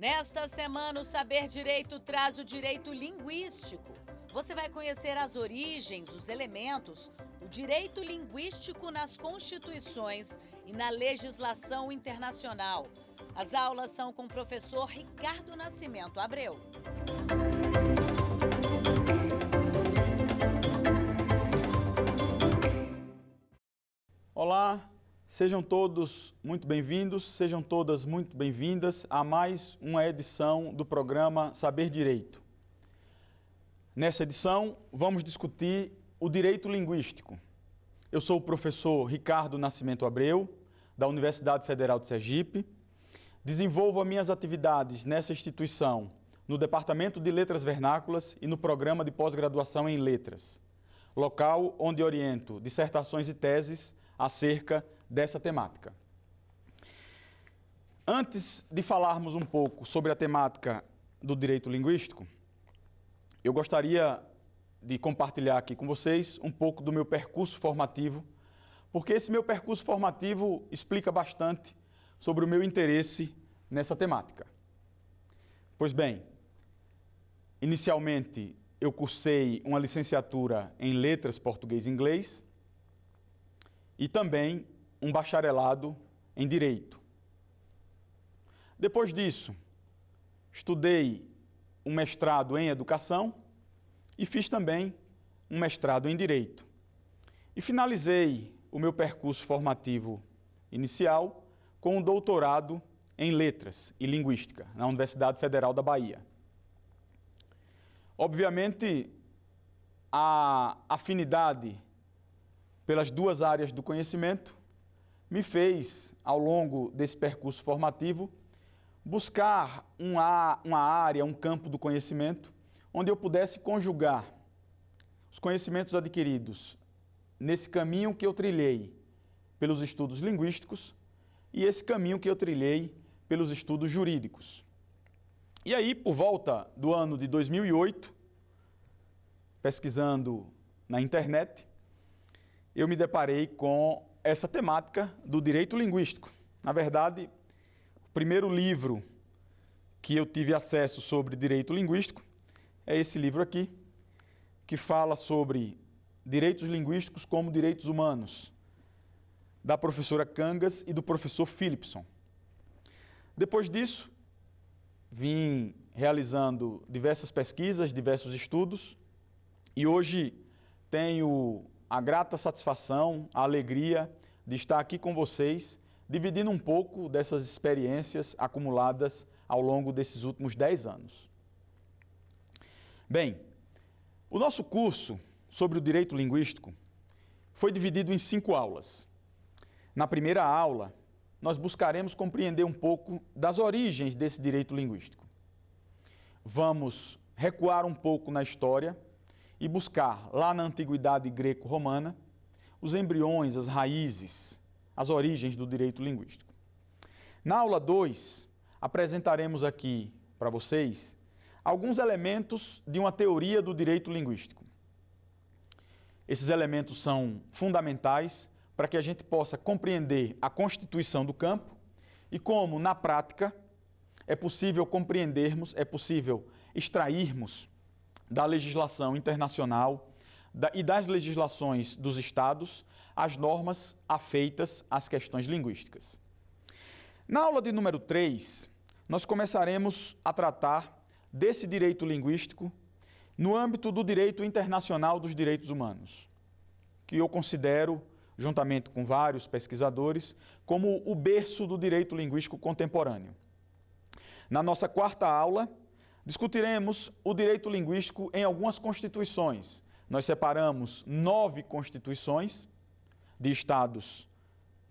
Nesta semana, o Saber Direito traz o direito linguístico. Você vai conhecer as origens, os elementos, o direito linguístico nas constituições e na legislação internacional. As aulas são com o professor Ricardo Nascimento Abreu. Olá, sejam todos muito bem-vindos, sejam todas muito bem-vindas a mais uma edição do programa Saber Direito. Nessa edição, vamos discutir o direito linguístico. Eu sou o professor Ricardo Nascimento Abreu, da Universidade Federal de Sergipe. Desenvolvo as minhas atividades nessa instituição no Departamento de Letras Vernáculas e no Programa de Pós-Graduação em Letras, local onde oriento dissertações e teses acerca dessa temática. Antes de falarmos um pouco sobre a temática do direito linguístico, eu gostaria de compartilhar aqui com vocês um pouco do meu percurso formativo, porque esse meu percurso formativo explica bastante sobre o meu interesse nessa temática. Pois bem, inicialmente eu cursei uma licenciatura em Letras Português e Inglês e também um bacharelado em Direito. Depois disso, estudei um mestrado em Educação e fiz também um mestrado em Direito. E finalizei o meu percurso formativo inicial com um doutorado em Letras e Linguística na Universidade Federal da Bahia. Obviamente, a afinidade pelas duas áreas do conhecimento me fez, ao longo desse percurso formativo, buscar uma área, um campo do conhecimento, onde eu pudesse conjugar os conhecimentos adquiridos nesse caminho que eu trilhei pelos estudos linguísticos e esse caminho que eu trilhei pelos estudos jurídicos. E aí, por volta do ano de 2008, pesquisando na internet, eu me deparei com essa temática do direito linguístico. Na verdade, o primeiro livro que eu tive acesso sobre direito linguístico é esse livro aqui, que fala sobre direitos linguísticos como direitos humanos, da professora Cangas e do professor Philipson. Depois disso, vim realizando diversas pesquisas, diversos estudos, e hoje tenho a grata satisfação, a alegria de estar aqui com vocês, dividindo um pouco dessas experiências acumuladas ao longo desses últimos 10 anos. Bem, o nosso curso sobre o direito linguístico foi dividido em 5 aulas. Na primeira aula, nós buscaremos compreender um pouco das origens desse direito linguístico. Vamos recuar um pouco na história e buscar, lá na antiguidade greco-romana, os embriões, as raízes, as origens do direito linguístico. Na aula 2, apresentaremos aqui para vocês alguns elementos de uma teoria do direito linguístico. Esses elementos são fundamentais para que a gente possa compreender a constituição do campo e como, na prática, é possível compreendermos, é possível extrairmos da legislação internacional e das legislações dos estados as normas afeitas às questões linguísticas. Na aula de número 3, nós começaremos a tratar desse direito linguístico no âmbito do direito internacional dos direitos humanos, que eu considero, juntamente com vários pesquisadores, como o berço do direito linguístico contemporâneo. Na nossa quarta aula, discutiremos o direito linguístico em algumas constituições. Nós separamos 9 constituições de estados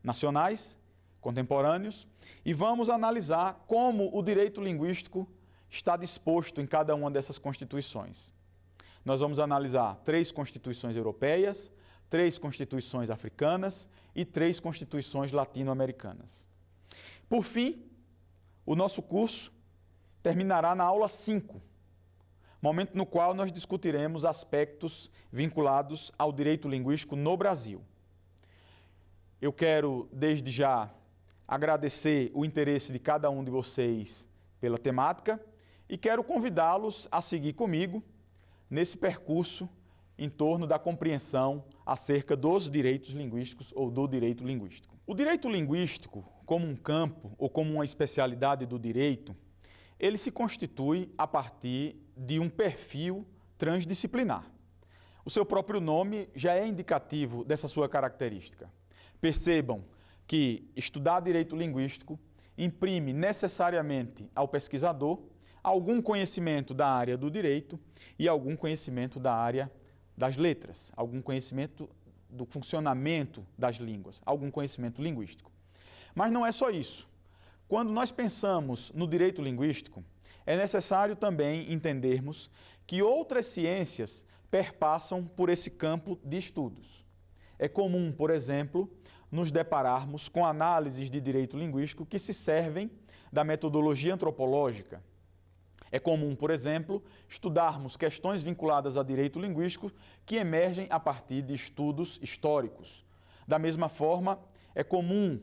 nacionais, contemporâneos, e vamos analisar como o direito linguístico está disposto em cada uma dessas constituições. Nós vamos analisar 3 constituições europeias, 3 constituições africanas e 3 constituições latino-americanas. Por fim, o nosso curso terminará na aula 5, momento no qual nós discutiremos aspectos vinculados ao direito linguístico no Brasil. Eu quero, desde já, agradecer o interesse de cada um de vocês pela temática e quero convidá-los a seguir comigo nesse percurso em torno da compreensão acerca dos direitos linguísticos ou do direito linguístico. O direito linguístico, como um campo ou como uma especialidade do direito, ele se constitui a partir de um perfil transdisciplinar. O seu próprio nome já é indicativo dessa sua característica. Percebam que estudar direito linguístico imprime necessariamente ao pesquisador algum conhecimento da área do direito e algum conhecimento da área das letras, algum conhecimento do funcionamento das línguas, algum conhecimento linguístico. Mas não é só isso. Quando nós pensamos no direito linguístico, é necessário também entendermos que outras ciências perpassam por esse campo de estudos. É comum, por exemplo, nos depararmos com análises de direito linguístico que se servem da metodologia antropológica. É comum, por exemplo, estudarmos questões vinculadas a direito linguístico que emergem a partir de estudos históricos. Da mesma forma, é comum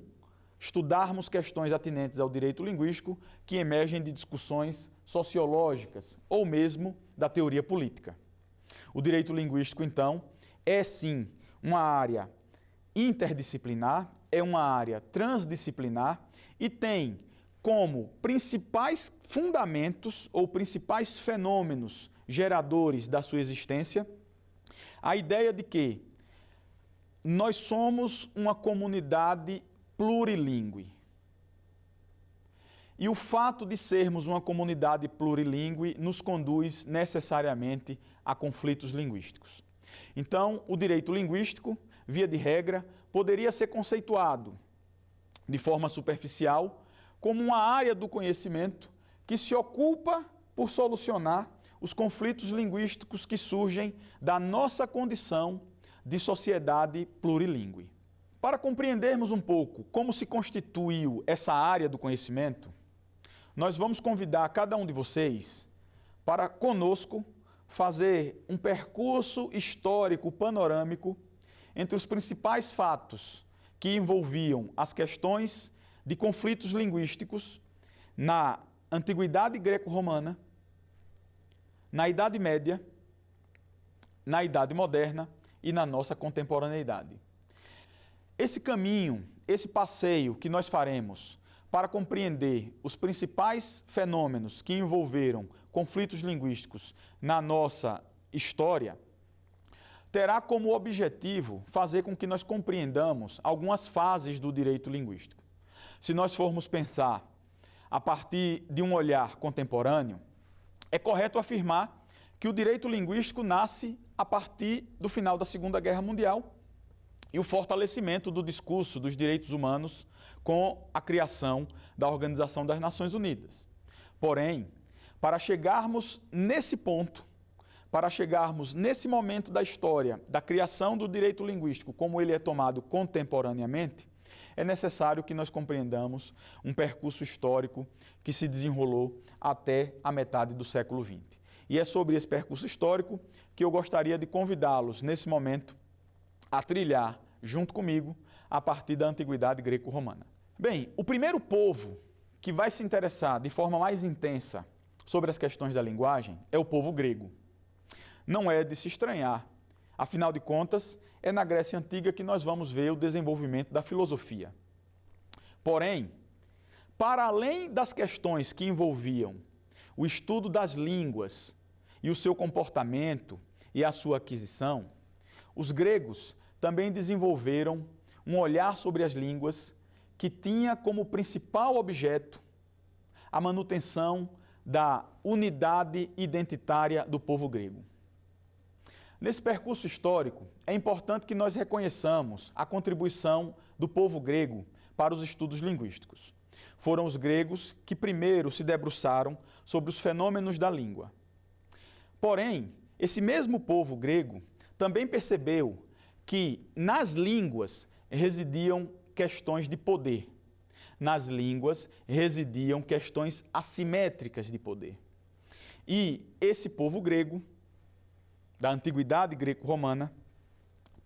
estudarmos questões atinentes ao direito linguístico que emergem de discussões sociológicas ou mesmo da teoria política. O direito linguístico, então, é sim uma área interdisciplinar, é uma área transdisciplinar e tem como principais fundamentos ou principais fenômenos geradores da sua existência a ideia de que nós somos uma comunidade plurilingüe. E o fato de sermos uma comunidade plurilingüe nos conduz necessariamente a conflitos linguísticos. Então, o direito linguístico, via de regra, poderia ser conceituado de forma superficial como uma área do conhecimento que se ocupa por solucionar os conflitos linguísticos que surgem da nossa condição de sociedade plurilingüe. Para compreendermos um pouco como se constituiu essa área do conhecimento, nós vamos convidar cada um de vocês para conosco fazer um percurso histórico panorâmico entre os principais fatos que envolviam as questões de conflitos linguísticos na Antiguidade Greco-Romana, na Idade Média, na Idade Moderna e na nossa contemporaneidade. Esse caminho, esse passeio que nós faremos para compreender os principais fenômenos que envolveram conflitos linguísticos na nossa história, terá como objetivo fazer com que nós compreendamos algumas fases do direito linguístico. Se nós formos pensar a partir de um olhar contemporâneo, é correto afirmar que o direito linguístico nasce a partir do final da Segunda Guerra Mundial e o fortalecimento do discurso dos direitos humanos com a criação da Organização das Nações Unidas. Porém, para chegarmos nesse ponto, para chegarmos nesse momento da história da criação do direito linguístico como ele é tomado contemporaneamente, é necessário que nós compreendamos um percurso histórico que se desenrolou até a metade do século XX. E é sobre esse percurso histórico que eu gostaria de convidá-los, nesse momento, a trilhar, junto comigo, a partir da Antiguidade Greco-Romana. Bem, o primeiro povo que vai se interessar de forma mais intensa sobre as questões da linguagem é o povo grego. Não é de se estranhar. Afinal de contas, é na Grécia Antiga que nós vamos ver o desenvolvimento da filosofia. Porém, para além das questões que envolviam o estudo das línguas e o seu comportamento e a sua aquisição, os gregos também desenvolveram um olhar sobre as línguas que tinha como principal objeto a manutenção da unidade identitária do povo grego. Nesse percurso histórico, é importante que nós reconheçamos a contribuição do povo grego para os estudos linguísticos. Foram os gregos que primeiro se debruçaram sobre os fenômenos da língua. Porém, esse mesmo povo grego também percebeu que nas línguas residiam questões de poder. Nas línguas residiam questões assimétricas de poder. E esse povo grego, da Antiguidade Greco-Romana,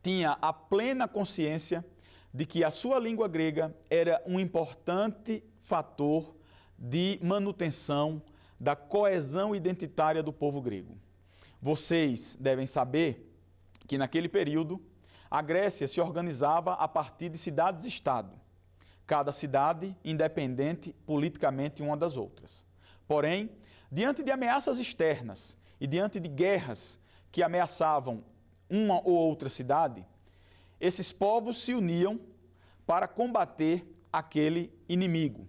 tinha a plena consciência de que a sua língua grega era um importante fator de manutenção da coesão identitária do povo grego. Vocês devem saber que naquele período a Grécia se organizava a partir de cidades-estado, cada cidade independente politicamente uma das outras. Porém, diante de ameaças externas e diante de guerras que ameaçavam uma ou outra cidade, esses povos se uniam para combater aquele inimigo.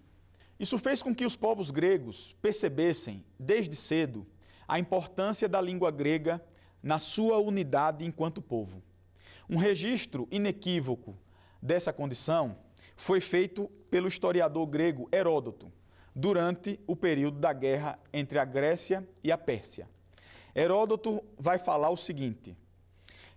Isso fez com que os povos gregos percebessem, desde cedo, a importância da língua grega na sua unidade enquanto povo. Um registro inequívoco dessa condição foi feito pelo historiador grego Heródoto, durante o período da guerra entre a Grécia e a Pérsia. Heródoto vai falar o seguinte,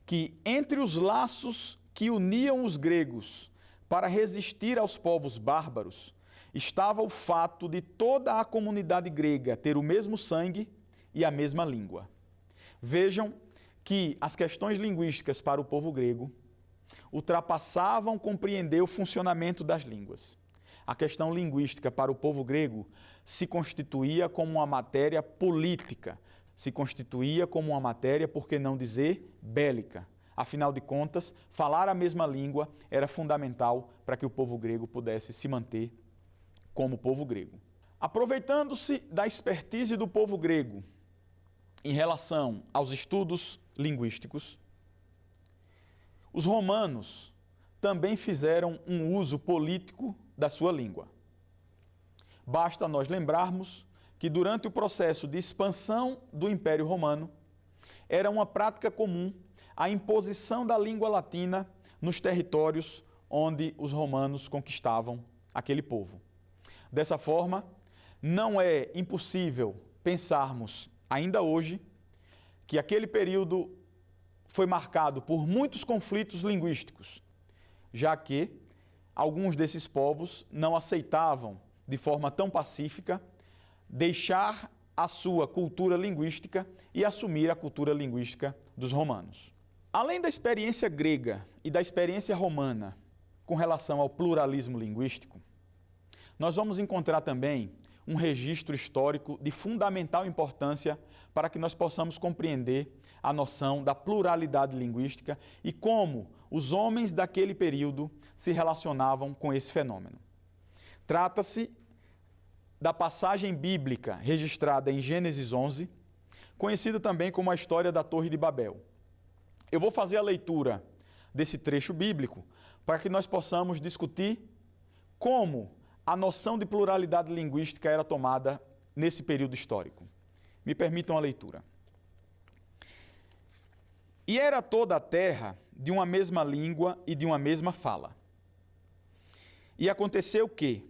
que entre os laços que uniam os gregos para resistir aos povos bárbaros, estava o fato de toda a comunidade grega ter o mesmo sangue e a mesma língua. Vejam que as questões linguísticas para o povo grego ultrapassavam compreender o funcionamento das línguas. A questão linguística para o povo grego se constituía como uma matéria política, se constituía como uma matéria, por que não dizer, bélica. Afinal de contas, falar a mesma língua era fundamental para que o povo grego pudesse se manter como povo grego. Aproveitando-se da expertise do povo grego em relação aos estudos linguísticos, os romanos também fizeram um uso político da sua língua. Basta nós lembrarmos que durante o processo de expansão do Império Romano, era uma prática comum a imposição da língua latina nos territórios onde os romanos conquistavam aquele povo. Dessa forma, não é impossível pensarmos ainda hoje que aquele período foi marcado por muitos conflitos linguísticos, já que alguns desses povos não aceitavam de forma tão pacífica deixar a sua cultura linguística e assumir a cultura linguística dos romanos. Além da experiência grega e da experiência romana com relação ao pluralismo linguístico, nós vamos encontrar também um registro histórico de fundamental importância para que nós possamos compreender a noção da pluralidade linguística e como os homens daquele período se relacionavam com esse fenômeno. Trata-se da passagem bíblica registrada em Gênesis 11, conhecida também como a história da Torre de Babel. Eu vou fazer a leitura desse trecho bíblico para que nós possamos discutir como a noção de pluralidade linguística era tomada nesse período histórico. Me permitam a leitura. E era toda a terra de uma mesma língua e de uma mesma fala. E aconteceu que,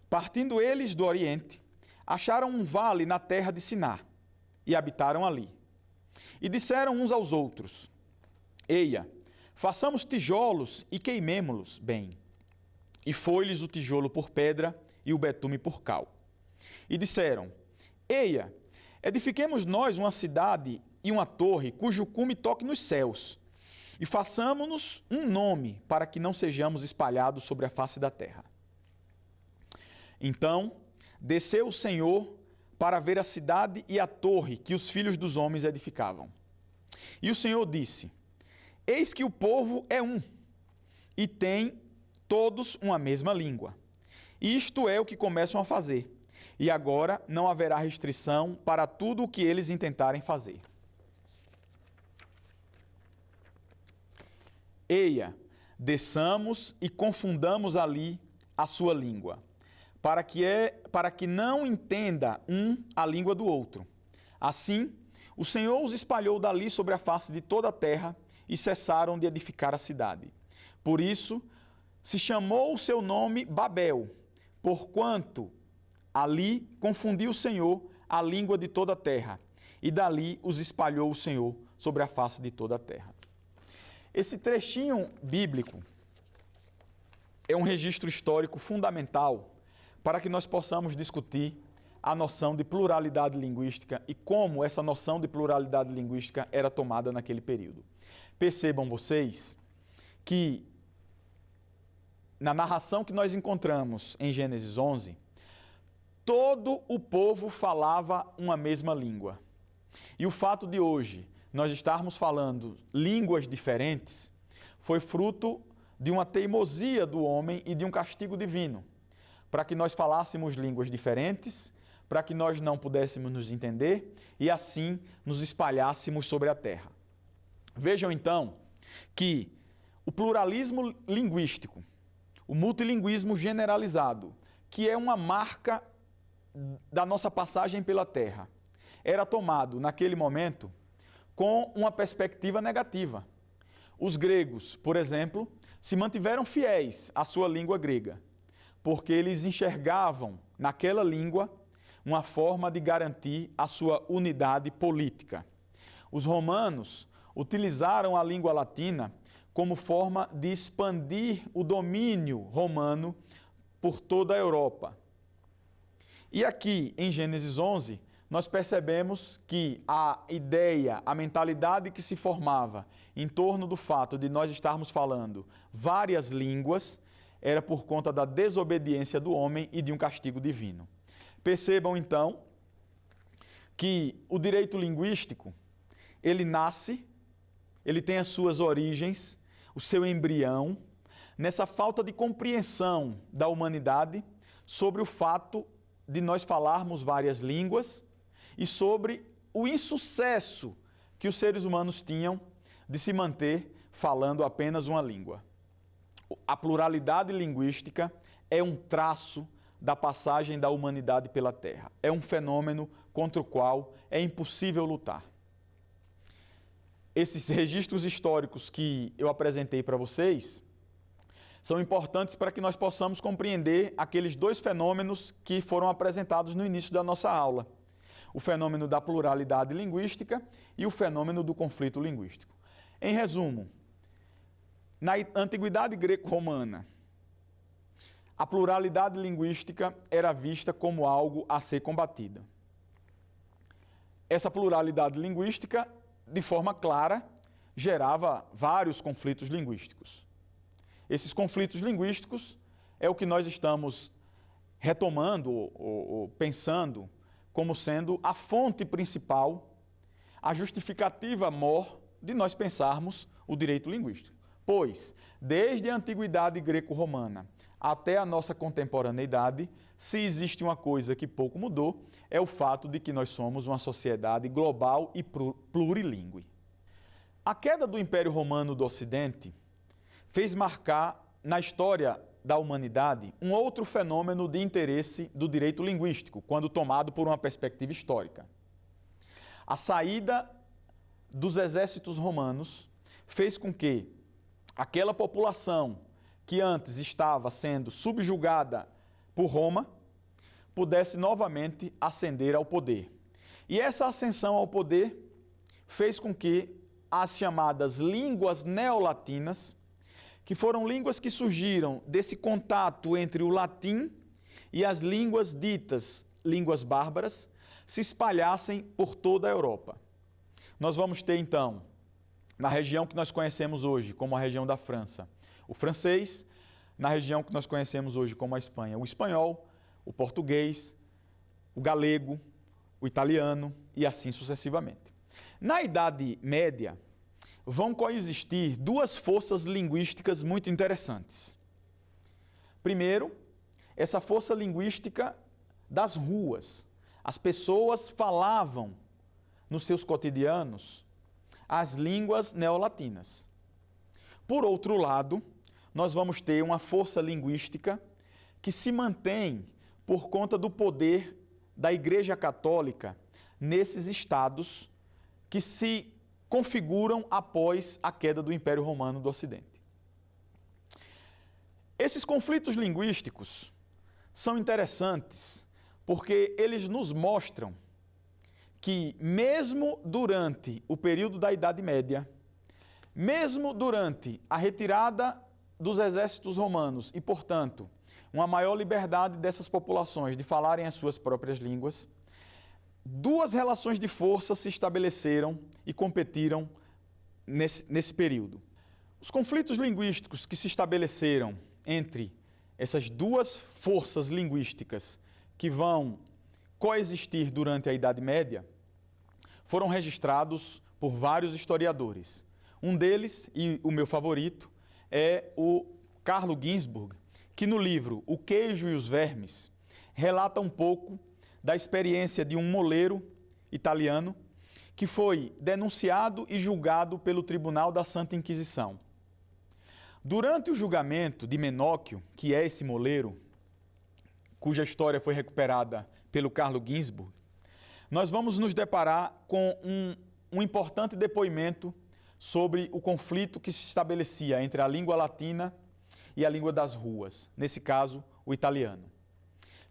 partindo eles do Oriente, acharam um vale na terra de Siná e habitaram ali. E disseram uns aos outros, eia, façamos tijolos e queimemo-los bem. E foi-lhes o tijolo por pedra e o betume por cal. E disseram, eia, edifiquemos nós uma cidade e uma torre cujo cume toque nos céus, e façamo-nos um nome para que não sejamos espalhados sobre a face da terra. Então desceu o Senhor para ver a cidade e a torre que os filhos dos homens edificavam. E o Senhor disse, eis que o povo é um, e tem todos uma mesma língua. Isto é o que começam a fazer, e agora não haverá restrição para tudo o que eles intentarem fazer. Eia, desçamos e confundamos ali a sua língua, para que não entenda um a língua do outro. Assim, o Senhor os espalhou dali sobre a face de toda a terra e cessaram de edificar a cidade. Por isso, se chamou o seu nome Babel, porquanto ali confundiu o Senhor a língua de toda a terra, e dali os espalhou o Senhor sobre a face de toda a terra. Esse trechinho bíblico é um registro histórico fundamental para que nós possamos discutir a noção de pluralidade linguística e como essa noção de pluralidade linguística era tomada naquele período. Percebam vocês que na narração que nós encontramos em Gênesis 11, todo o povo falava uma mesma língua. E o fato de hoje nós estarmos falando línguas diferentes foi fruto de uma teimosia do homem e de um castigo divino, para que nós falássemos línguas diferentes, para que nós não pudéssemos nos entender e assim nos espalhássemos sobre a terra. Vejam então que o pluralismo linguístico, o multilinguismo generalizado, que é uma marca da nossa passagem pela terra, era tomado naquele momento com uma perspectiva negativa. Os gregos, por exemplo, se mantiveram fiéis à sua língua grega, porque eles enxergavam naquela língua uma forma de garantir a sua unidade política. Os romanos utilizaram a língua latina como forma de expandir o domínio romano por toda a Europa. E aqui, em Gênesis 11, nós percebemos que a ideia, a mentalidade que se formava em torno do fato de nós estarmos falando várias línguas era por conta da desobediência do homem e de um castigo divino. Percebam, então, que o direito linguístico, ele nasce, ele tem as suas origens, o seu embrião, nessa falta de compreensão da humanidade sobre o fato de nós falarmos várias línguas e sobre o insucesso que os seres humanos tinham de se manter falando apenas uma língua. A pluralidade linguística é um traço da passagem da humanidade pela Terra. É um fenômeno contra o qual é impossível lutar. Esses registros históricos que eu apresentei para vocês são importantes para que nós possamos compreender aqueles dois fenômenos que foram apresentados no início da nossa aula. O fenômeno da pluralidade linguística e o fenômeno do conflito linguístico. Em resumo, na antiguidade greco-romana, a pluralidade linguística era vista como algo a ser combatida. Essa pluralidade linguística, de forma clara, gerava vários conflitos linguísticos. Esses conflitos linguísticos é o que nós estamos retomando ou pensando como sendo a fonte principal, a justificativa maior de nós pensarmos o direito linguístico. Pois, desde a antiguidade greco-romana até a nossa contemporaneidade, se existe uma coisa que pouco mudou, é o fato de que nós somos uma sociedade global e plurilingüe. A queda do Império Romano do Ocidente fez marcar na história da humanidade um outro fenômeno de interesse do direito linguístico, quando tomado por uma perspectiva histórica. A saída dos exércitos romanos fez com que aquela população que antes estava sendo subjugada por Roma pudesse novamente ascender ao poder. E essa ascensão ao poder fez com que as chamadas línguas neolatinas, que foram línguas que surgiram desse contato entre o latim e as línguas ditas línguas bárbaras, se espalhassem por toda a Europa. Nós vamos ter, então, na região que nós conhecemos hoje como a região da França, o francês, na região que nós conhecemos hoje como a Espanha, o espanhol, o português, o galego, o italiano e assim sucessivamente. Na Idade Média, vão coexistir duas forças linguísticas muito interessantes. Primeiro, essa força linguística das ruas. As pessoas falavam nos seus cotidianos as línguas neolatinas. Por outro lado, nós vamos ter uma força linguística que se mantém por conta do poder da Igreja Católica nesses estados que se configuram após a queda do Império Romano do Ocidente. Esses conflitos linguísticos são interessantes porque eles nos mostram que mesmo durante o período da Idade Média, mesmo durante a retirada dos exércitos romanos e, portanto, uma maior liberdade dessas populações de falarem as suas próprias línguas, duas relações de força se estabeleceram e competiram nesse período. Os conflitos linguísticos que se estabeleceram entre essas duas forças linguísticas que vão coexistir durante a Idade Média foram registrados por vários historiadores. Um deles, e o meu favorito, é o Carlo Ginzburg, que no livro O Queijo e os Vermes relata um pouco da experiência de um moleiro italiano que foi denunciado e julgado pelo Tribunal da Santa Inquisição. Durante o julgamento de Menóquio, que é esse moleiro, cuja história foi recuperada pelo Carlo Ginzburg, nós vamos nos deparar com um importante depoimento sobre o conflito que se estabelecia entre a língua latina e a língua das ruas, nesse caso, o italiano.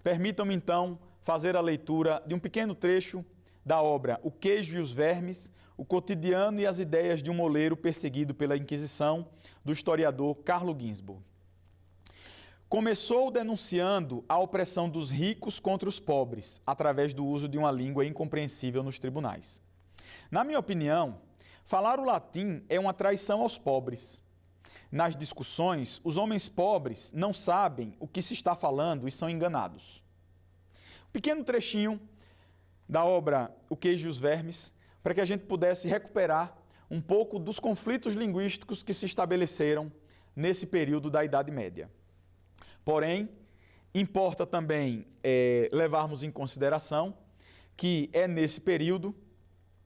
Permitam-me, então, fazer a leitura de um pequeno trecho da obra O Queijo e os Vermes, o cotidiano e as ideias de um moleiro perseguido pela Inquisição, do historiador Carlo Ginzburg. Começou denunciando a opressão dos ricos contra os pobres, através do uso de uma língua incompreensível nos tribunais. Na minha opinião, falar o latim é uma traição aos pobres. Nas discussões, os homens pobres não sabem o que se está falando e são enganados. Um pequeno trechinho da obra O Queijo e os Vermes, para que a gente pudesse recuperar um pouco dos conflitos linguísticos que se estabeleceram nesse período da Idade Média. Porém, importa também levarmos em consideração que é nesse período,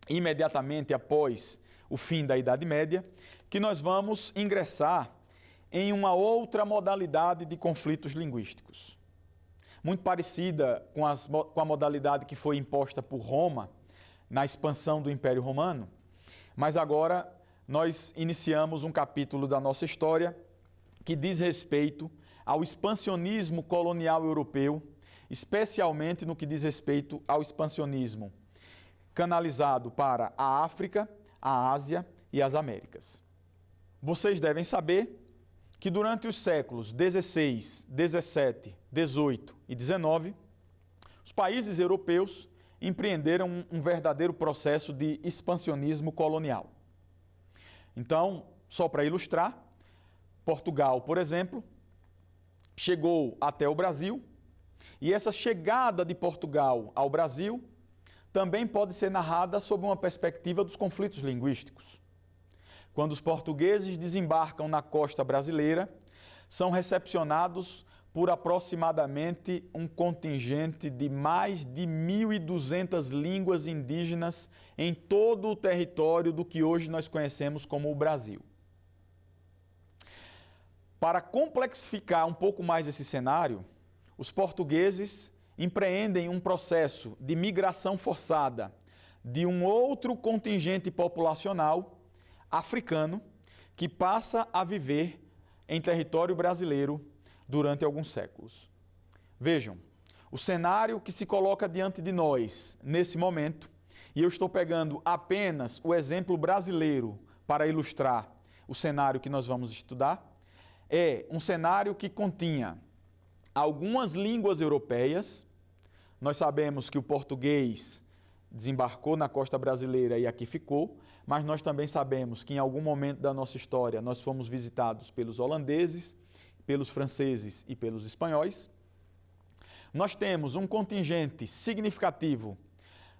imediatamente após o fim da Idade Média, que nós vamos ingressar em uma outra modalidade de conflitos linguísticos. Muito parecida com a modalidade que foi imposta por Roma na expansão do Império Romano, mas agora nós iniciamos um capítulo da nossa história que diz respeito ao expansionismo colonial europeu, especialmente no que diz respeito ao expansionismo canalizado para a África, a Ásia e as Américas. Vocês devem saber que durante os séculos XVI, XVII, XVIII e XIX, os países europeus empreenderam um verdadeiro processo de expansionismo colonial. Então, só para ilustrar, Portugal, por exemplo, chegou até o Brasil, e essa chegada de Portugal ao Brasil também pode ser narrada sob uma perspectiva dos conflitos linguísticos. Quando os portugueses desembarcam na costa brasileira, são recepcionados por aproximadamente um contingente de mais de 1.200 línguas indígenas em todo o território do que hoje nós conhecemos como o Brasil. Para complexificar um pouco mais esse cenário, os portugueses empreendem um processo de migração forçada de um outro contingente populacional africano que passa a viver em território brasileiro durante alguns séculos. Vejam, o cenário que se coloca diante de nós nesse momento, e eu estou pegando apenas o exemplo brasileiro para ilustrar o cenário que nós vamos estudar, é um cenário que continha algumas línguas europeias. Nós sabemos que o português desembarcou na costa brasileira e aqui ficou, mas nós também sabemos que em algum momento da nossa história nós fomos visitados pelos holandeses, pelos franceses e pelos espanhóis. Nós temos um contingente significativo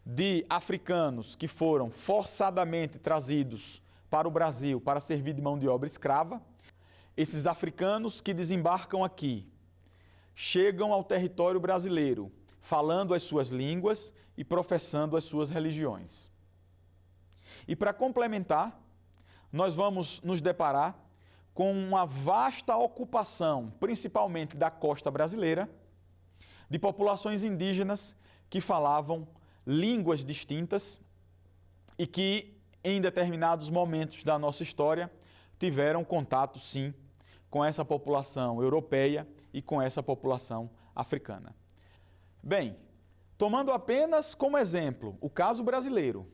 de africanos que foram forçadamente trazidos para o Brasil para servir de mão de obra escrava. Esses africanos que desembarcam aqui chegam ao território brasileiro falando as suas línguas e professando as suas religiões. E para complementar, nós vamos nos deparar com uma vasta ocupação, principalmente da costa brasileira, de populações indígenas que falavam línguas distintas e que, em determinados momentos da nossa história, tiveram contato, sim, com essa população europeia e com essa população africana. Bem, tomando apenas como exemplo o caso brasileiro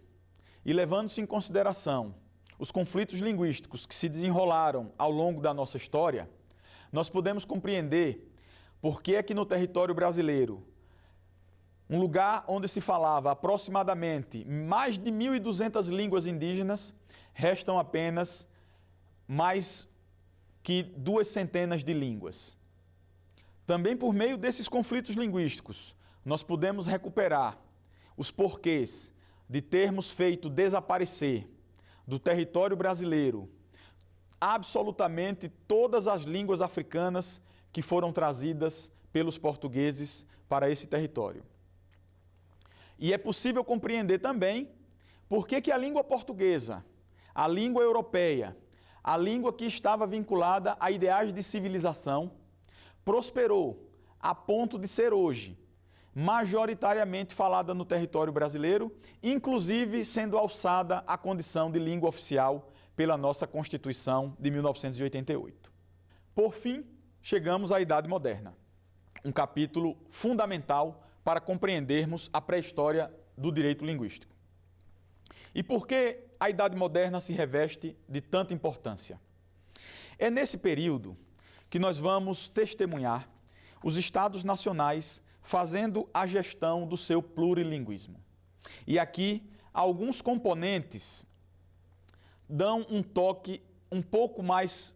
e levando-se em consideração os conflitos linguísticos que se desenrolaram ao longo da nossa história, nós podemos compreender por que é que no território brasileiro, um lugar onde se falava aproximadamente mais de 1.200 línguas indígenas, restam apenas mais que 200 de línguas. Também por meio desses conflitos linguísticos, nós pudemos recuperar os porquês de termos feito desaparecer do território brasileiro absolutamente todas as línguas africanas que foram trazidas pelos portugueses para esse território. E é possível compreender também por que a língua portuguesa, a língua europeia, a língua que estava vinculada a ideais de civilização, prosperou a ponto de ser hoje majoritariamente falada no território brasileiro, inclusive sendo alçada à condição de língua oficial pela nossa Constituição de 1988. Por fim, chegamos à Idade Moderna, um capítulo fundamental para compreendermos a pré-história do direito linguístico. E por que a Idade Moderna se reveste de tanta importância? É nesse período que nós vamos testemunhar os Estados nacionais fazendo a gestão do seu plurilinguismo. E aqui, alguns componentes dão um toque um pouco mais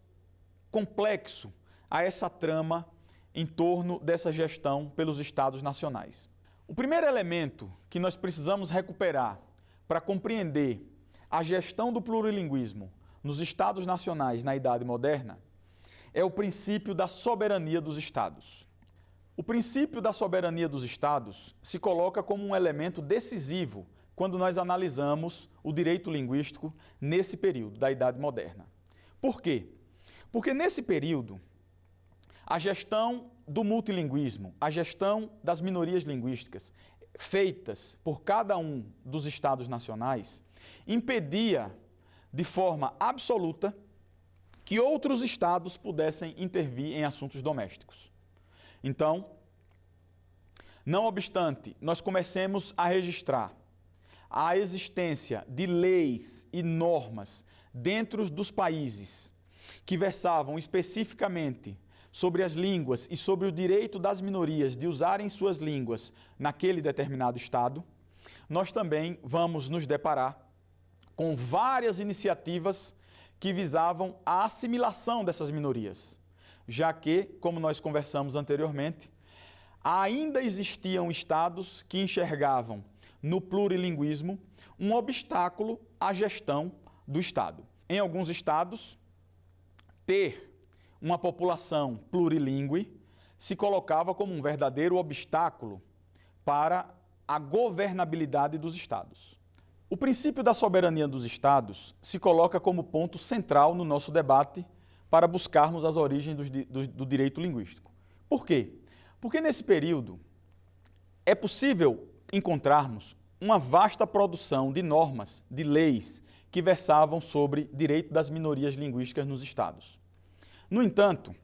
complexo a essa trama em torno dessa gestão pelos Estados nacionais. O primeiro elemento que nós precisamos recuperar para compreender a gestão do plurilinguismo nos Estados nacionais na Idade Moderna é o princípio da soberania dos Estados. O princípio da soberania dos Estados se coloca como um elemento decisivo quando nós analisamos o direito linguístico nesse período da Idade Moderna. Por quê? Porque nesse período, a gestão do multilinguismo, a gestão das minorias linguísticas feitas por cada um dos Estados nacionais, impedia de forma absoluta que outros Estados pudessem intervir em assuntos domésticos. Então, não obstante, nós comecemos a registrar a existência de leis e normas dentro dos países que versavam especificamente sobre as línguas e sobre o direito das minorias de usarem suas línguas naquele determinado Estado, nós também vamos nos deparar com várias iniciativas que visavam a assimilação dessas minorias, já que, como nós conversamos anteriormente, ainda existiam estados que enxergavam no plurilinguismo um obstáculo à gestão do Estado. Em alguns estados, ter uma população plurilingüe se colocava como um verdadeiro obstáculo para a governabilidade dos estados. O princípio da soberania dos estados se coloca como ponto central no nosso debate para buscarmos as origens do direito linguístico. Por quê? Porque nesse período é possível encontrarmos uma vasta produção de normas, de leis, que versavam sobre direito das minorias linguísticas nos estados. No entanto,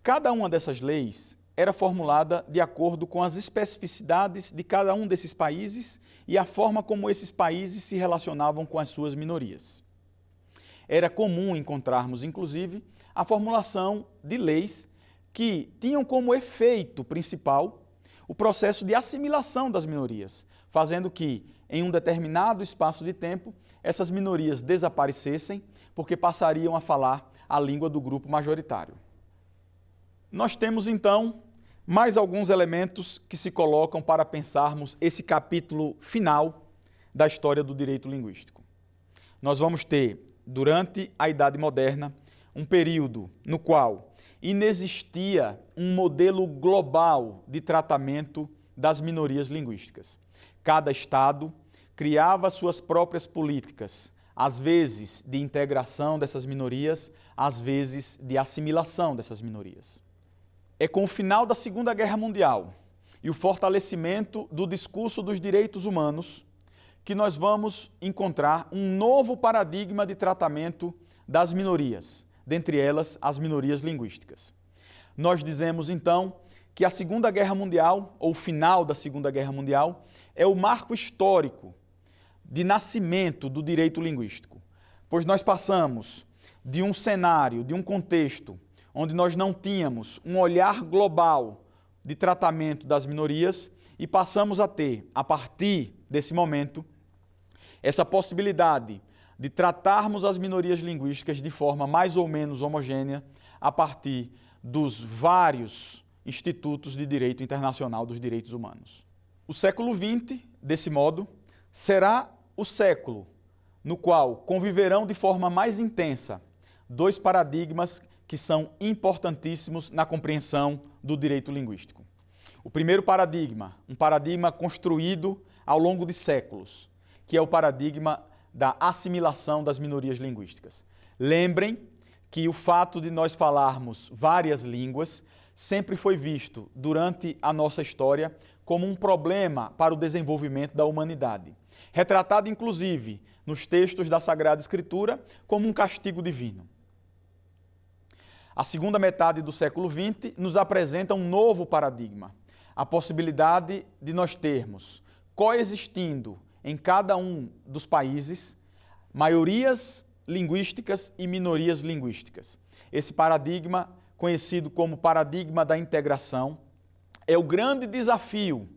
cada uma dessas leis era formulada de acordo com as especificidades de cada um desses países e a forma como esses países se relacionavam com as suas minorias. Era comum encontrarmos, inclusive, a formulação de leis que tinham como efeito principal o processo de assimilação das minorias, fazendo que, em um determinado espaço de tempo, essas minorias desaparecessem porque passariam a falar a língua do grupo majoritário. Nós temos, então, mais alguns elementos que se colocam para pensarmos esse capítulo final da história do direito linguístico. Nós vamos ter, durante a Idade Moderna, um período no qual inexistia um modelo global de tratamento das minorias linguísticas. Cada Estado criava suas próprias políticas, às vezes de integração dessas minorias, às vezes de assimilação dessas minorias. É com o final da Segunda Guerra Mundial e o fortalecimento do discurso dos direitos humanos que nós vamos encontrar um novo paradigma de tratamento das minorias, dentre elas as minorias linguísticas. Nós dizemos então que a Segunda Guerra Mundial, ou o final da Segunda Guerra Mundial, é o marco histórico de nascimento do direito linguístico, pois nós passamos de um cenário, de um contexto, onde nós não tínhamos um olhar global de tratamento das minorias e passamos a ter, a partir desse momento, essa possibilidade de tratarmos as minorias linguísticas de forma mais ou menos homogênea a partir dos vários institutos de direito internacional dos direitos humanos. O século XX, desse modo, será o século no qual conviverão de forma mais intensa dois paradigmas que são importantíssimos na compreensão do direito linguístico. O primeiro paradigma, um paradigma construído ao longo de séculos, que é o paradigma da assimilação das minorias linguísticas. Lembrem que o fato de nós falarmos várias línguas sempre foi visto, durante a nossa história, como um problema para o desenvolvimento da humanidade. Retratado, inclusive, nos textos da Sagrada Escritura, como um castigo divino. A segunda metade do século XX nos apresenta um novo paradigma, a possibilidade de nós termos, coexistindo em cada um dos países, maiorias linguísticas e minorias linguísticas. Esse paradigma, conhecido como paradigma da integração, é o grande desafio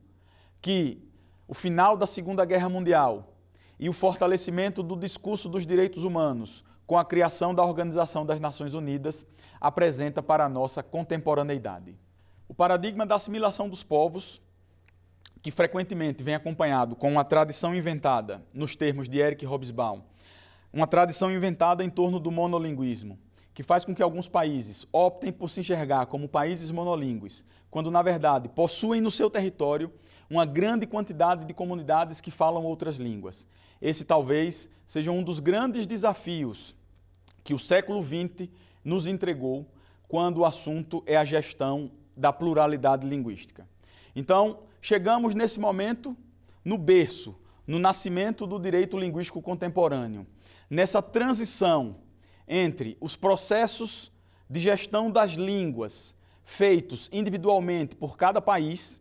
que o final da Segunda Guerra Mundial e o fortalecimento do discurso dos direitos humanos com a criação da Organização das Nações Unidas apresenta para a nossa contemporaneidade. O paradigma da assimilação dos povos, que frequentemente vem acompanhado com uma tradição inventada, nos termos de Eric Hobsbawm, uma tradição inventada em torno do monolinguismo, que faz com que alguns países optem por se enxergar como países monolíngues, quando, na verdade, possuem no seu território uma grande quantidade de comunidades que falam outras línguas. Esse talvez seja um dos grandes desafios que o século XX nos entregou quando o assunto é a gestão da pluralidade linguística. Então, chegamos nesse momento no berço, no nascimento do direito linguístico contemporâneo, nessa transição entre os processos de gestão das línguas feitos individualmente por cada país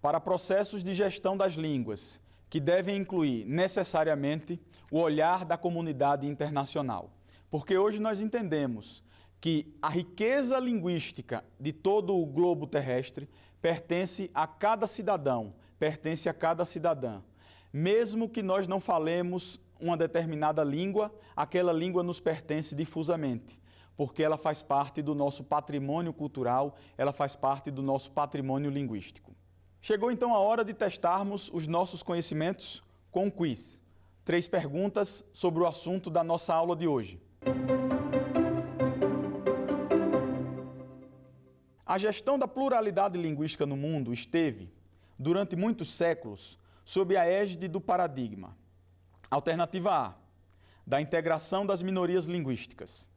para processos de gestão das línguas que devem incluir necessariamente o olhar da comunidade internacional. Porque hoje nós entendemos que a riqueza linguística de todo o globo terrestre pertence a cada cidadão, pertence a cada cidadã. Mesmo que nós não falemos uma determinada língua, aquela língua nos pertence difusamente, porque ela faz parte do nosso patrimônio cultural, ela faz parte do nosso patrimônio linguístico. Chegou então a hora de testarmos os nossos conhecimentos com um quiz. 3 perguntas sobre o assunto da nossa aula de hoje. A gestão da pluralidade linguística no mundo esteve, durante muitos séculos, sob a égide do paradigma. Alternativa A, da integração das minorias linguísticas.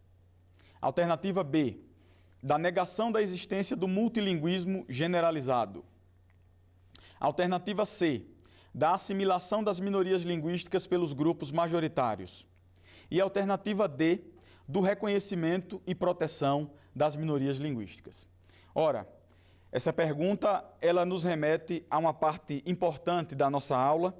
Alternativa B, da negação da existência do multilinguismo generalizado. Alternativa C, da assimilação das minorias linguísticas pelos grupos majoritários. E alternativa D, do reconhecimento e proteção das minorias linguísticas. Ora, essa pergunta ela nos remete a uma parte importante da nossa aula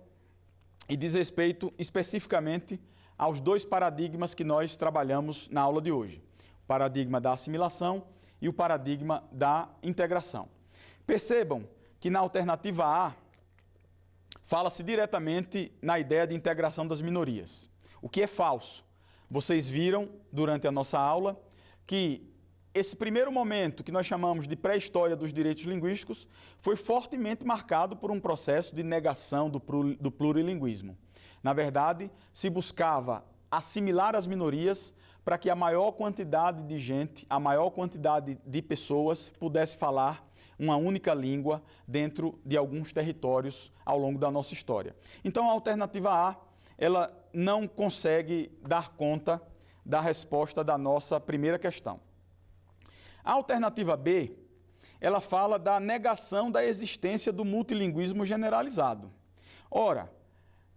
e diz respeito especificamente aos 2 paradigmas que nós trabalhamos na aula de hoje. O paradigma da assimilação e o paradigma da integração. Percebam que na alternativa A fala-se diretamente na ideia de integração das minorias, o que é falso. Vocês viram durante a nossa aula que esse primeiro momento, que nós chamamos de pré-história dos direitos linguísticos, foi fortemente marcado por um processo de negação do plurilinguismo. Na verdade, se buscava assimilar as minorias para que a maior quantidade de gente, a maior quantidade de pessoas pudesse falar uma única língua dentro de alguns territórios ao longo da nossa história. Então, a alternativa A, ela não consegue dar conta da resposta da nossa primeira questão. A alternativa B, ela fala da negação da existência do multilinguismo generalizado. Ora,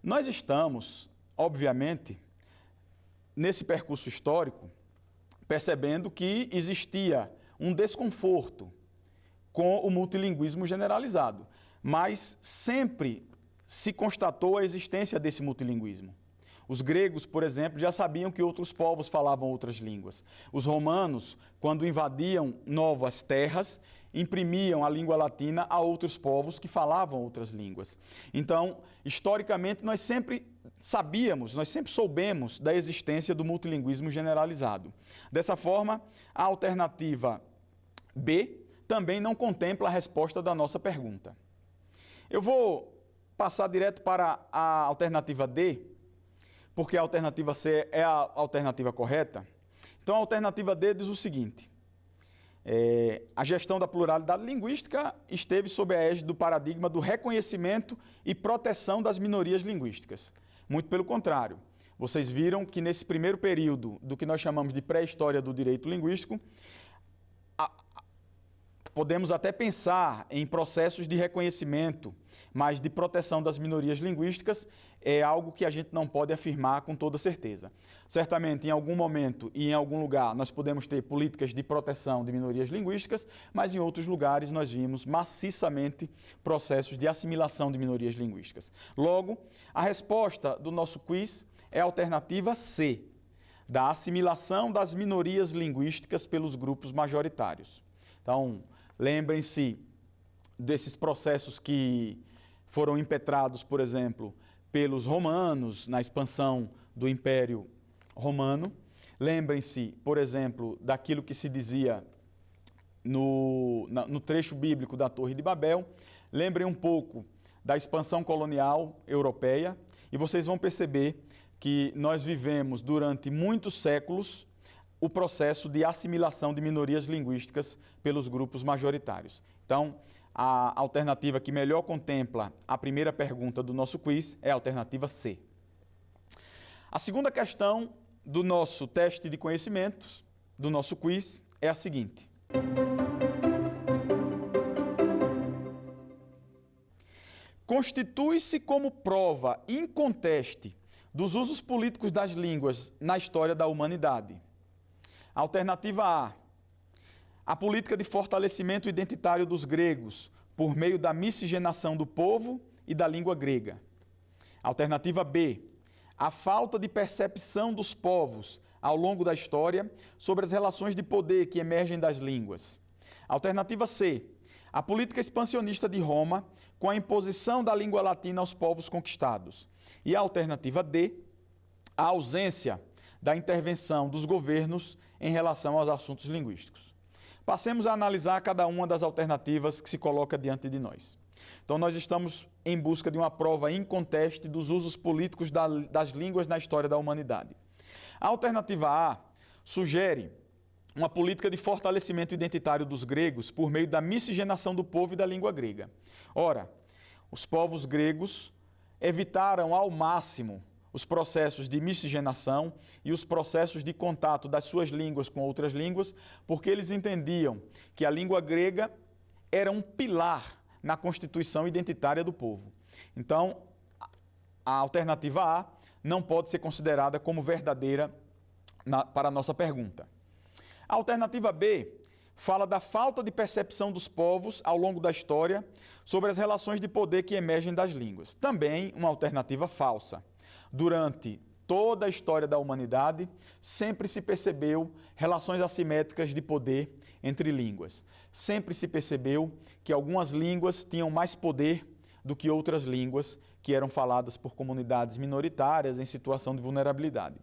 nós estamos, obviamente, nesse percurso histórico, percebendo que existia um desconforto com o multilinguismo generalizado, mas sempre se constatou a existência desse multilinguismo. Os gregos, por exemplo, já sabiam que outros povos falavam outras línguas. Os romanos, quando invadiam novas terras, imprimiam a língua latina a outros povos que falavam outras línguas. Então, historicamente, nós sempre soubemos da existência do multilinguismo generalizado. Dessa forma, a alternativa B também não contempla a resposta da nossa pergunta. Eu vou passar direto para a alternativa D, porque a alternativa C é a alternativa correta. Então, a alternativa D diz o seguinte: a gestão da pluralidade linguística esteve sob a égide do paradigma do reconhecimento e proteção das minorias linguísticas. Muito pelo contrário. Vocês viram que nesse primeiro período do que nós chamamos de pré-história do direito linguístico, podemos até pensar em processos de reconhecimento, mas de proteção das minorias linguísticas é algo que a gente não pode afirmar com toda certeza. Certamente, em algum momento e em algum lugar, nós podemos ter políticas de proteção de minorias linguísticas, mas em outros lugares nós vimos maciçamente processos de assimilação de minorias linguísticas. Logo, a resposta do nosso quiz é a alternativa C, da assimilação das minorias linguísticas pelos grupos majoritários. Então, lembrem-se desses processos que foram impetrados, por exemplo, pelos romanos na expansão do Império Romano. Lembrem-se, por exemplo, daquilo que se dizia no trecho bíblico da Torre de Babel. Lembrem um pouco da expansão colonial europeia e vocês vão perceber que nós vivemos durante muitos séculos o processo de assimilação de minorias linguísticas pelos grupos majoritários. Então, a alternativa que melhor contempla a primeira pergunta do nosso quiz é a alternativa C. A segunda questão do nosso teste de conhecimentos, do nosso quiz, é a seguinte: constitui-se como prova inconteste dos usos políticos das línguas na história da humanidade. Alternativa a política de fortalecimento identitário dos gregos por meio da miscigenação do povo e da língua grega. Alternativa B, a falta de percepção dos povos ao longo da história sobre as relações de poder que emergem das línguas. Alternativa C, a política expansionista de Roma com a imposição da língua latina aos povos conquistados. E a alternativa D, a ausência da intervenção dos governos em relação aos assuntos linguísticos. Passemos a analisar cada uma das alternativas que se coloca diante de nós. Então, nós estamos em busca de uma prova inconteste dos usos políticos das línguas na história da humanidade. A alternativa A sugere uma política de fortalecimento identitário dos gregos por meio da miscigenação do povo e da língua grega. Ora, os povos gregos evitaram ao máximo os processos de miscigenação e os processos de contato das suas línguas com outras línguas, porque eles entendiam que a língua grega era um pilar na constituição identitária do povo. Então, a alternativa A não pode ser considerada como verdadeira para a nossa pergunta. A alternativa B fala da falta de percepção dos povos ao longo da história sobre as relações de poder que emergem das línguas. Também uma alternativa falsa. Durante toda a história da humanidade, sempre se percebeu relações assimétricas de poder entre línguas. Sempre se percebeu que algumas línguas tinham mais poder do que outras línguas que eram faladas por comunidades minoritárias em situação de vulnerabilidade.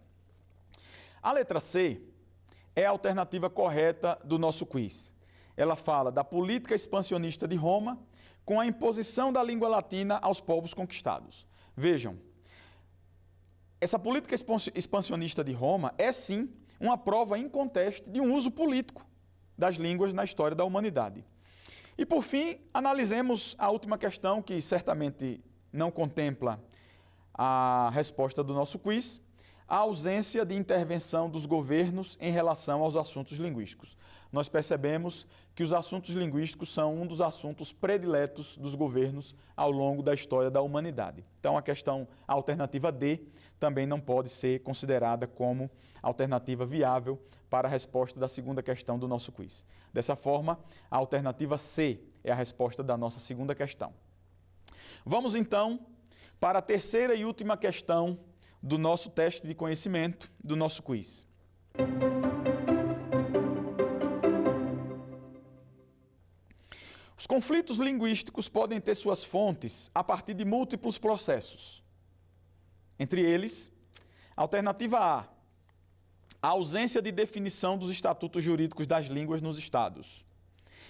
A letra C é a alternativa correta do nosso quiz. Ela fala da política expansionista de Roma com a imposição da língua latina aos povos conquistados. Vejam, essa política expansionista de Roma é, sim, uma prova inconteste de um uso político das línguas na história da humanidade. E, por fim, analisemos a última questão, que certamente não contempla a resposta do nosso quiz, a ausência de intervenção dos governos em relação aos assuntos linguísticos. Nós percebemos que os assuntos linguísticos são um dos assuntos prediletos dos governos ao longo da história da humanidade. Então, a alternativa D também não pode ser considerada como alternativa viável para a resposta da segunda questão do nosso quiz. Dessa forma, a alternativa C é a resposta da nossa segunda questão. Vamos, então, para a terceira e última questão do nosso teste de conhecimento, do nosso quiz. Os conflitos linguísticos podem ter suas fontes a partir de múltiplos processos. Entre eles, alternativa A, a ausência de definição dos estatutos jurídicos das línguas nos estados.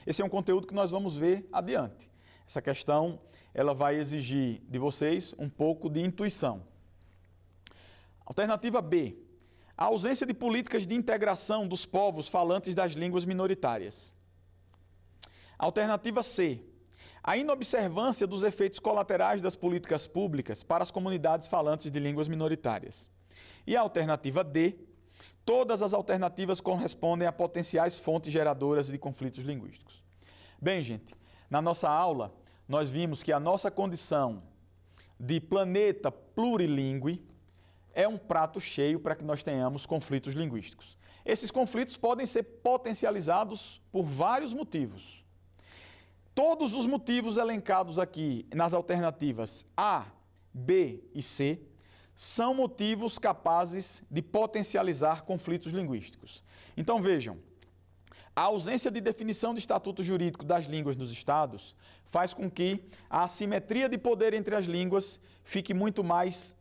Esse é um conteúdo que nós vamos ver adiante. Essa questão, ela vai exigir de vocês um pouco de intuição. Alternativa B. A ausência de políticas de integração dos povos falantes das línguas minoritárias. Alternativa C. A inobservância dos efeitos colaterais das políticas públicas para as comunidades falantes de línguas minoritárias. E a alternativa D. Todas as alternativas correspondem a potenciais fontes geradoras de conflitos linguísticos. Bem, gente, na nossa aula, nós vimos que a nossa condição de planeta plurilingüe é um prato cheio para que nós tenhamos conflitos linguísticos. Esses conflitos podem ser potencializados por vários motivos. Todos os motivos elencados aqui nas alternativas A, B e C são motivos capazes de potencializar conflitos linguísticos. Então vejam, a ausência de definição de estatuto jurídico das línguas nos estados faz com que a assimetria de poder entre as línguas fique muito mais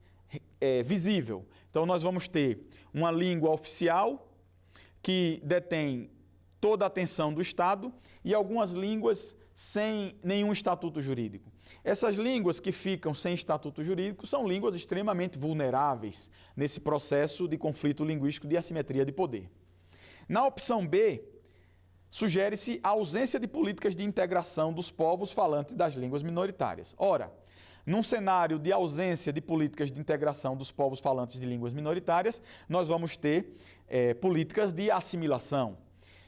visível. Então nós vamos ter uma língua oficial que detém toda a atenção do Estado e algumas línguas sem nenhum estatuto jurídico. Essas línguas que ficam sem estatuto jurídico são línguas extremamente vulneráveis nesse processo de conflito linguístico de assimetria de poder. Na opção B, sugere-se a ausência de políticas de integração dos povos falantes das línguas minoritárias. Ora, num cenário de ausência de políticas de integração dos povos falantes de línguas minoritárias, nós vamos ter políticas de assimilação.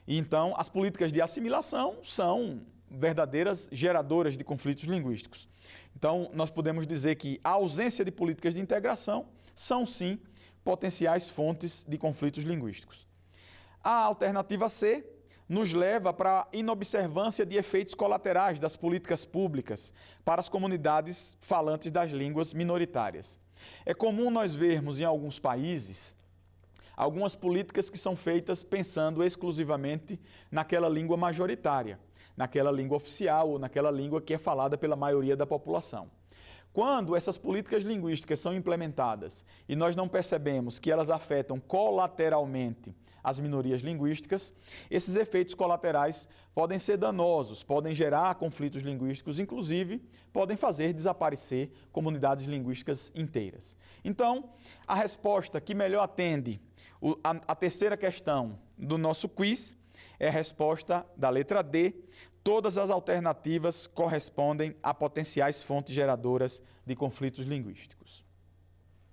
E então, as políticas de assimilação são verdadeiras geradoras de conflitos linguísticos. Então, nós podemos dizer que a ausência de políticas de integração são, sim, potenciais fontes de conflitos linguísticos. A alternativa C nos leva para a inobservância de efeitos colaterais das políticas públicas para as comunidades falantes das línguas minoritárias. É comum nós vermos em alguns países algumas políticas que são feitas pensando exclusivamente naquela língua majoritária, naquela língua oficial ou naquela língua que é falada pela maioria da população. Quando essas políticas linguísticas são implementadas e nós não percebemos que elas afetam colateralmente as minorias linguísticas, esses efeitos colaterais podem ser danosos, podem gerar conflitos linguísticos, inclusive podem fazer desaparecer comunidades linguísticas inteiras. Então, a resposta que melhor atende a terceira questão do nosso quiz é a resposta da letra D. Todas as alternativas correspondem a potenciais fontes geradoras de conflitos linguísticos.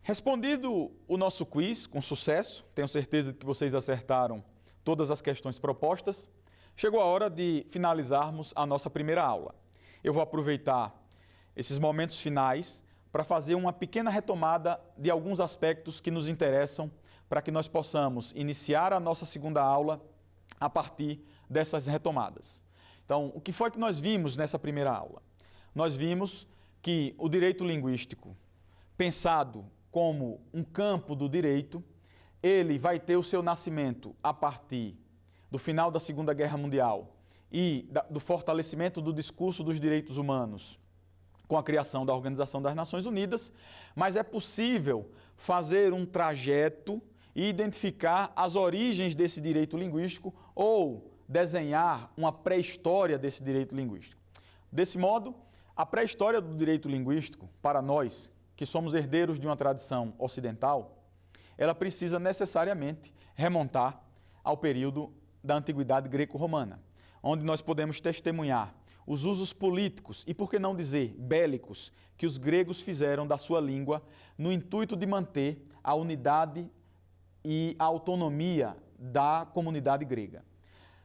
Respondido o nosso quiz com sucesso, tenho certeza de que vocês acertaram todas as questões propostas, chegou a hora de finalizarmos a nossa primeira aula. Eu vou aproveitar esses momentos finais para fazer uma pequena retomada de alguns aspectos que nos interessam para que nós possamos iniciar a nossa segunda aula a partir dessas retomadas. Então, o que foi que nós vimos nessa primeira aula? Nós vimos que o direito linguístico, pensado como um campo do direito, ele vai ter o seu nascimento a partir do final da Segunda Guerra Mundial e do fortalecimento do discurso dos direitos humanos com a criação da Organização das Nações Unidas, mas é possível fazer um trajeto e identificar as origens desse direito linguístico ou desenhar uma pré-história desse direito linguístico. Desse modo, a pré-história do direito linguístico, para nós, que somos herdeiros de uma tradição ocidental, ela precisa necessariamente remontar ao período da Antiguidade Greco-Romana, onde nós podemos testemunhar os usos políticos e, por que não dizer, bélicos, que os gregos fizeram da sua língua no intuito de manter a unidade e a autonomia da comunidade grega.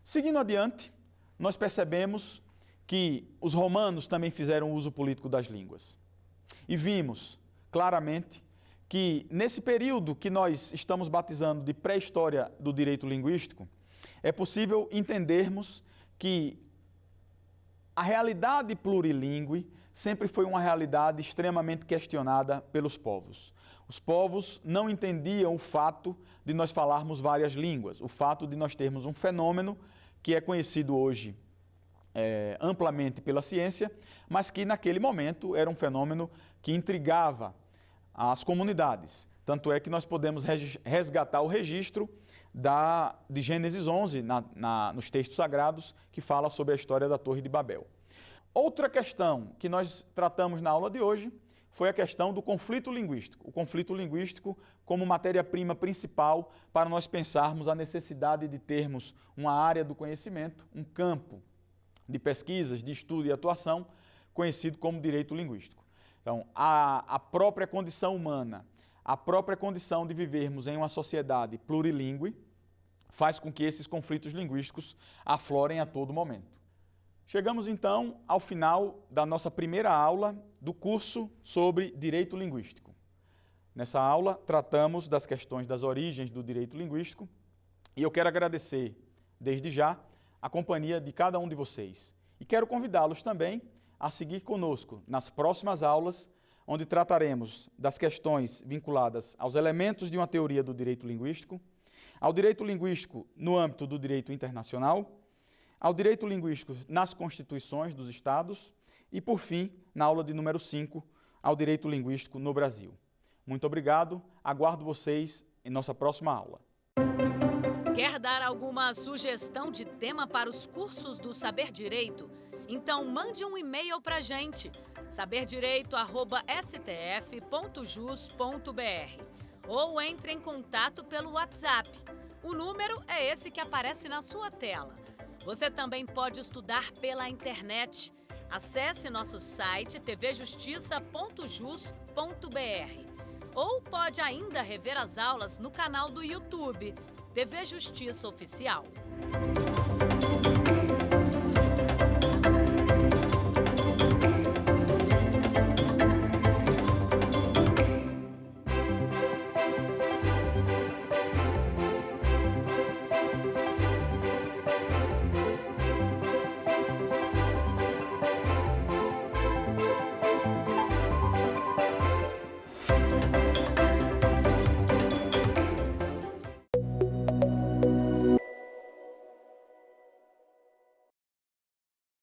Seguindo adiante, nós percebemos que os romanos também fizeram uso político das línguas. E vimos claramente que nesse período que nós estamos batizando de pré-história do direito linguístico, é possível entendermos que a realidade plurilingüe sempre foi uma realidade extremamente questionada pelos povos. Os povos não entendiam o fato de nós falarmos várias línguas, o fato de nós termos um fenômeno que é conhecido hoje amplamente pela ciência, mas que naquele momento era um fenômeno que intrigava as comunidades. Tanto é que nós podemos resgatar o registro de Gênesis 11, nos textos sagrados, que fala sobre a história da Torre de Babel. Outra questão que nós tratamos na aula de hoje foi a questão do conflito linguístico. O conflito linguístico como matéria-prima principal para nós pensarmos a necessidade de termos uma área do conhecimento, um campo de pesquisas, de estudo e atuação, conhecido como direito linguístico. Então, a própria condição humana, a própria condição de vivermos em uma sociedade plurilingüe, faz com que esses conflitos linguísticos aflorem a todo momento. Chegamos então ao final da nossa primeira aula do curso sobre direito linguístico. Nessa aula tratamos das questões das origens do direito linguístico e eu quero agradecer desde já a companhia de cada um de vocês. E quero convidá-los também a seguir conosco nas próximas aulas, onde trataremos das questões vinculadas aos elementos de uma teoria do direito linguístico, ao direito linguístico no âmbito do direito internacional, ao direito linguístico nas constituições dos Estados e, por fim, na aula de número 5, ao direito linguístico no Brasil. Muito obrigado, aguardo vocês em nossa próxima aula. Quer dar alguma sugestão de tema para os cursos do Saber Direito? Então mande um e-mail para a gente, saberdireito@stf.jus.br, ou entre em contato pelo WhatsApp. O número é esse que aparece na sua tela. Você também pode estudar pela internet. Acesse nosso site tvjustiça.jus.br. Ou pode ainda rever as aulas no canal do YouTube, TV Justiça Oficial.